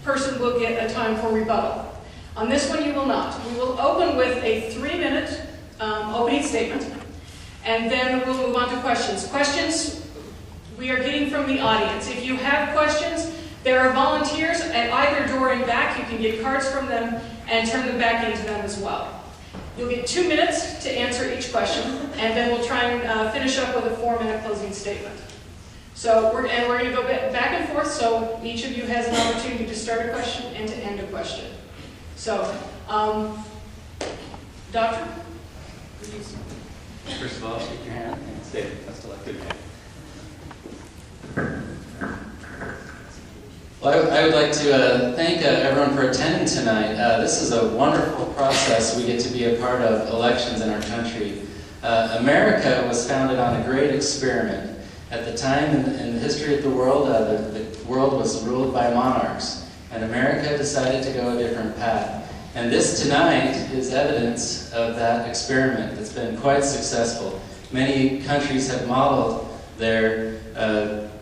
person will get a time for rebuttal. On this one, you will not. We will open with a 3-minute opening statement, and then we'll move on to questions. Questions we are getting from the audience. If you have questions, there are volunteers at either door and back. You can get cards from them and turn them back into them as well. You'll get 2 minutes to answer each question, and then we'll try and finish up with a 4-minute closing statement. So we're going to go back and forth, so each of you has an opportunity to start a question and to end a question. So, Doctor? First of all, shake your hand and say, best elected man. Well, I would like to thank everyone for attending tonight. This is a wonderful process we get to be a part of, elections in our country. America was founded on a great experiment. At the time in the history of the world was ruled by monarchs, and America decided to go a different path. And this tonight is evidence of that experiment that's been quite successful. Many countries have modeled their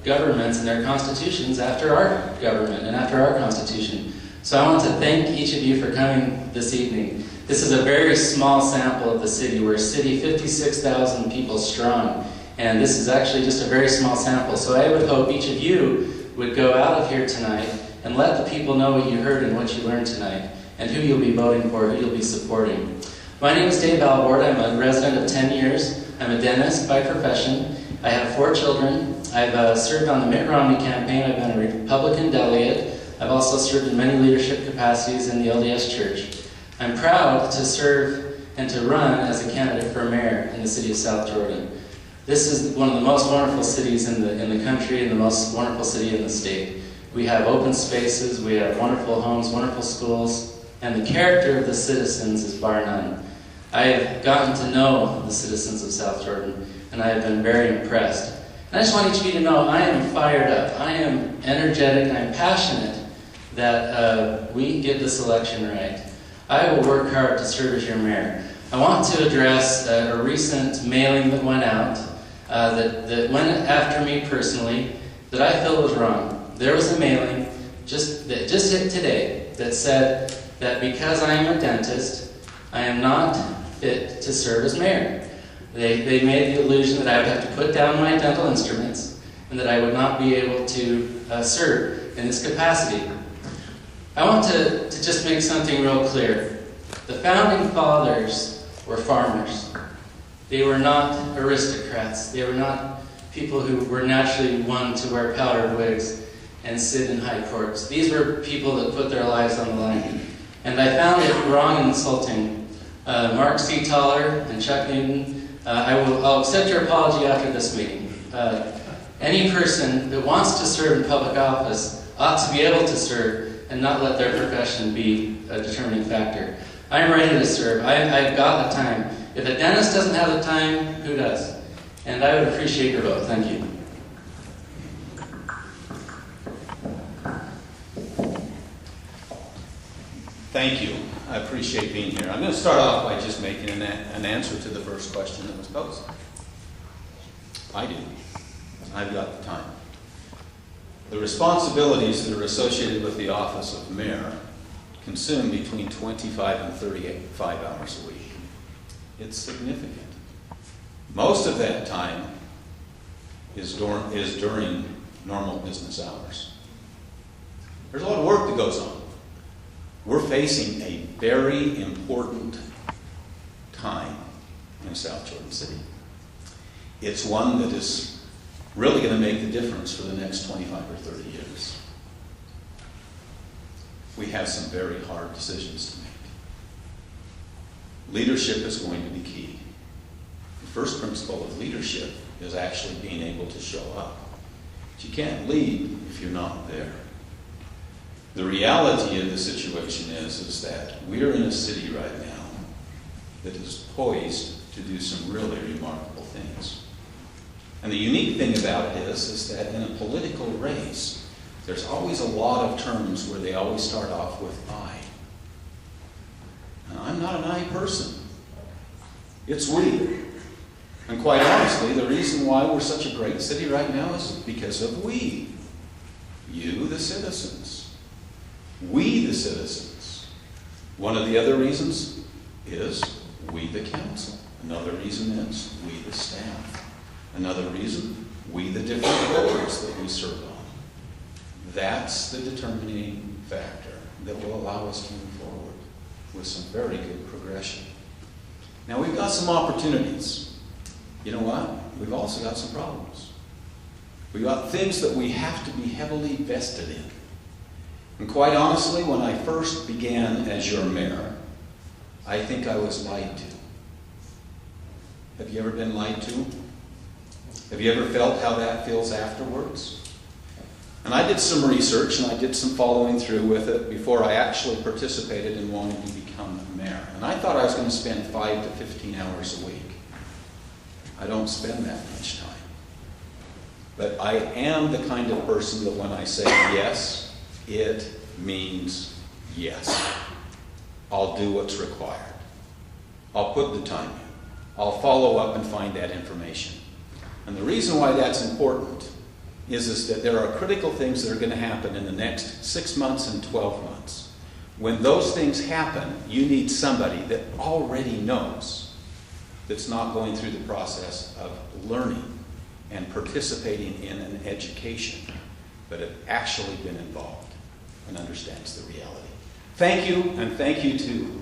governments and their constitutions after our government and after our constitution. So I want to thank each of you for coming this evening. This is a very small sample of the city. We're a city 56,000 people strong, and this is actually just a very small sample. So I would hope each of you would go out of here tonight and let the people know what you heard and what you learned tonight, and who you'll be voting for, who you'll be supporting. My name is Dave Alvord. I'm a resident of 10 years. I'm a dentist by profession. I have 4 children. I've served on the Mitt Romney campaign. I've been a Republican delegate. I've also served in many leadership capacities in the LDS Church. I'm proud to serve and to run as a candidate for mayor in the city of South Jordan. This is one of the most wonderful cities in the country and the most wonderful city in the state. We have open spaces, we have wonderful homes, wonderful schools, and the character of the citizens is bar none. I have gotten to know the citizens of South Jordan, and I have been very impressed. And I just want each of you to know I am fired up, I am energetic, I am passionate that we get this election right. I will work hard to serve as your mayor. I want to address a recent mailing that went out that went after me personally that I feel was wrong. There was a mailing that just hit today that said that because I am a dentist, I am not fit to serve as mayor. They made the illusion that I would have to put down my dental instruments and that I would not be able to serve in this capacity. I want to just make something real clear. The founding fathers were farmers. They were not aristocrats. They were not people who were naturally won to wear powdered wigs and sit in high courts. These were people that put their lives on the line. And I found it wrong and insulting. Mark C. Toller and Chuck Newton, I'll accept your apology after this meeting. Any person that wants to serve in public office ought to be able to serve and not let their profession be a determining factor. I'm ready to serve. I've got the time. If a dentist doesn't have the time, who does? And I would appreciate your vote. Thank you. Thank you. I appreciate being here. I'm going to start off by just making an answer to the first question that was posed. I do. I've got the time. The responsibilities that are associated with the office of mayor consume between 25 and 35 hours a week. It's significant. Most of that time is during normal business hours. There's a lot of work that goes on. We're facing a very important time in South Jordan City. It's one that is really going to make the difference for the next 25 or 30 years. We have some very hard decisions to make. Leadership is going to be key. The first principle of leadership is actually being able to show up. But you can't lead if you're not there. The reality of the situation is that we're in a city right now that is poised to do some really remarkable things. And the unique thing about it is that in a political race, there's always a lot of terms where they always start off with I. And I'm not an I person. It's we. And quite honestly, the reason why we're such a great city right now is because of we. You, the citizens. the citizens. One of the other reasons is we the council. Another reason is we the staff. Another reason, we the different boards that we serve on. That's the determining factor that will allow us to move forward with some very good progression. Now we've got some opportunities. You know what? We've also got some problems. We've got things that we have to be heavily vested in. And quite honestly, when I first began as your mayor, I think I was lied to. Have you ever been lied to? Have you ever felt how that feels afterwards? And I did some research and I did some following through with it before I actually participated in wanting to become mayor. And I thought I was going to spend 5 to 15 hours a week. I don't spend that much time. But I am the kind of person that when I say yes, it means yes. I'll do what's required. I'll put the time in. I'll follow up and find that information. And the reason why that's important is that there are critical things that are going to happen in the next 6 months and 12 months. When those things happen, you need somebody that already knows, that's not going through the process of learning and participating in an education, but have actually been involved and understands the reality. Thank you, and thank you to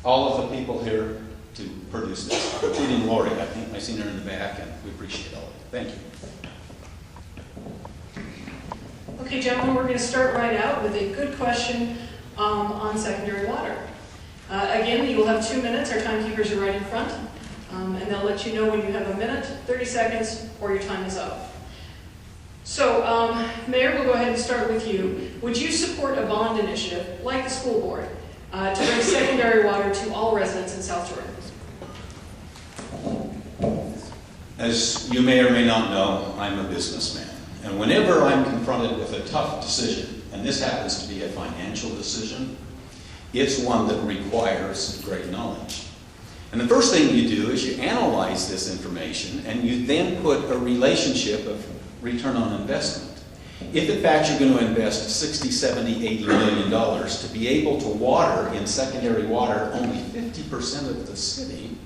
all of the people here to produce this, including Lori. I think I've seen her in the back, and we appreciate all of it. Thank you. Okay, gentlemen, we're going to start right out with a good question on secondary water. Again, you will have 2 minutes. Our timekeepers are right in front. And they'll let you know when you have a minute, 30 seconds, or your time is up. So, Mayor, we'll go ahead and start with you. Would you support a bond initiative, like the school board, to bring secondary water to all residents in South Jordan? As you may or may not know, I'm a businessman. And whenever I'm confronted with a tough decision, and this happens to be a financial decision, it's one that requires great knowledge. And the first thing you do is you analyze this information and you then put a relationship of return on investment. If in fact you're going to invest 60, 70, $80 million to be able to water in secondary water only 50% of the city,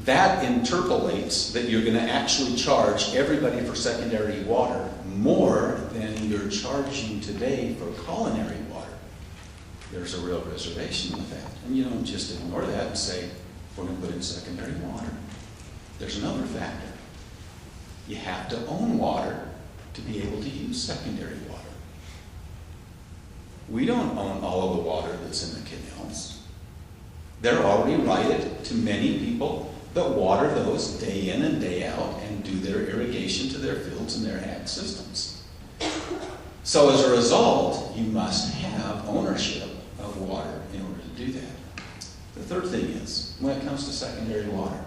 that interpolates that you're going to actually charge everybody for secondary water more than you're charging today for culinary water. There's a real reservation with that. And you don't just ignore that and say, we're going to put in secondary water. There's another factor. You have to own water to be able to use secondary water. We don't own all of the water that's in the canals. They're already righted to many people that water those day in and day out and do their irrigation to their fields and their ag systems. So as a result, you must have ownership of water in order to do that. The third thing is, when it comes to secondary water,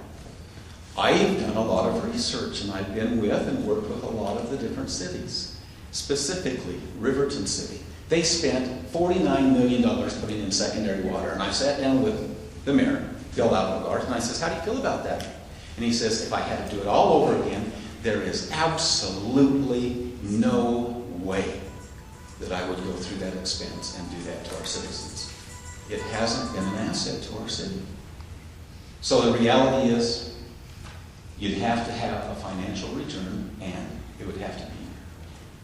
I've done a lot of research and I've been with and worked with a lot of the different cities, specifically Riverton City. They spent $49 million putting in secondary water, and I sat down with the mayor, Bill Alvord, and I says, how do you feel about that? And he says, if I had to do it all over again, there is absolutely no way that I would go through that expense and do that to our citizens. It hasn't been an asset to our city. So the reality is, you'd have to have a financial return, and it would have to be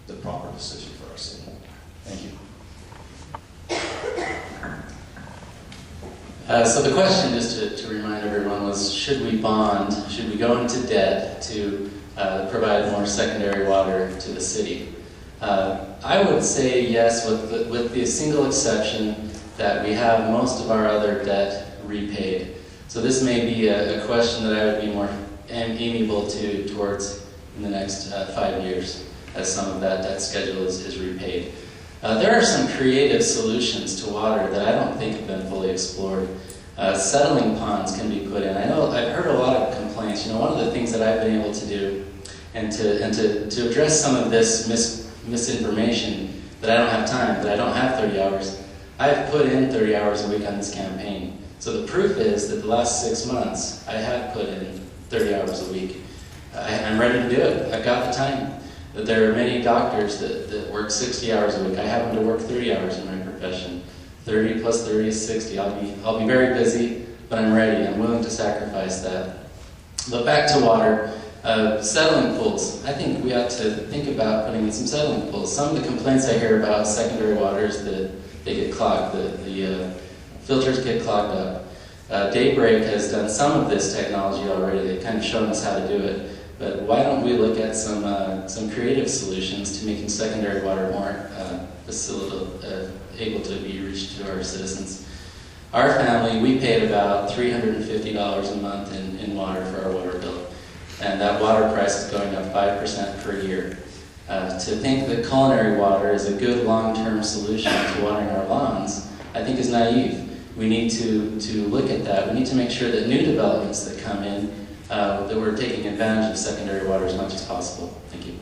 the proper decision for our city. Thank you. So the question, just to remind everyone, was should we bond, should we go into debt to provide more secondary water to the city? I would say yes, with the single exception that we have most of our other debt repaid. So this may be a question that I would be more amiable towards in the next 5 years, as some of that debt schedule is repaid. There are some creative solutions to water that I don't think have been fully explored. Settling ponds can be put in. I know I've heard a lot of complaints. You know, one of the things that I've been able to do, and to address some of this misinformation, that I don't have time, that I don't have 30 hours, I've put in 30 hours a week on this campaign. So the proof is that the last 6 months, I have put in 30 hours a week. I'm ready to do it. I've got the time. that there are many doctors that work 60 hours a week. I happen to work 30 hours in my profession. 30 plus 30 is 60. I'll be very busy, but I'm ready. I'm willing to sacrifice that. But back to water. Settling pools. I think we ought to think about putting in some settling pools. Some of the complaints I hear about secondary water is that they get clogged, the filters get clogged up. Daybreak has done some of this technology already. They've kind of shown us how to do it. But why don't we look at some creative solutions to making secondary water more able to be reached to our citizens? Our family, we paid about $350 a month in water for our water bill. And that water price is going up 5% per year. To think that culinary water is a good long-term solution to watering our lawns, I think is naive. We need to look at that. We need to make sure that new developments that come in, that we're taking advantage of secondary water as much as possible. Thank you.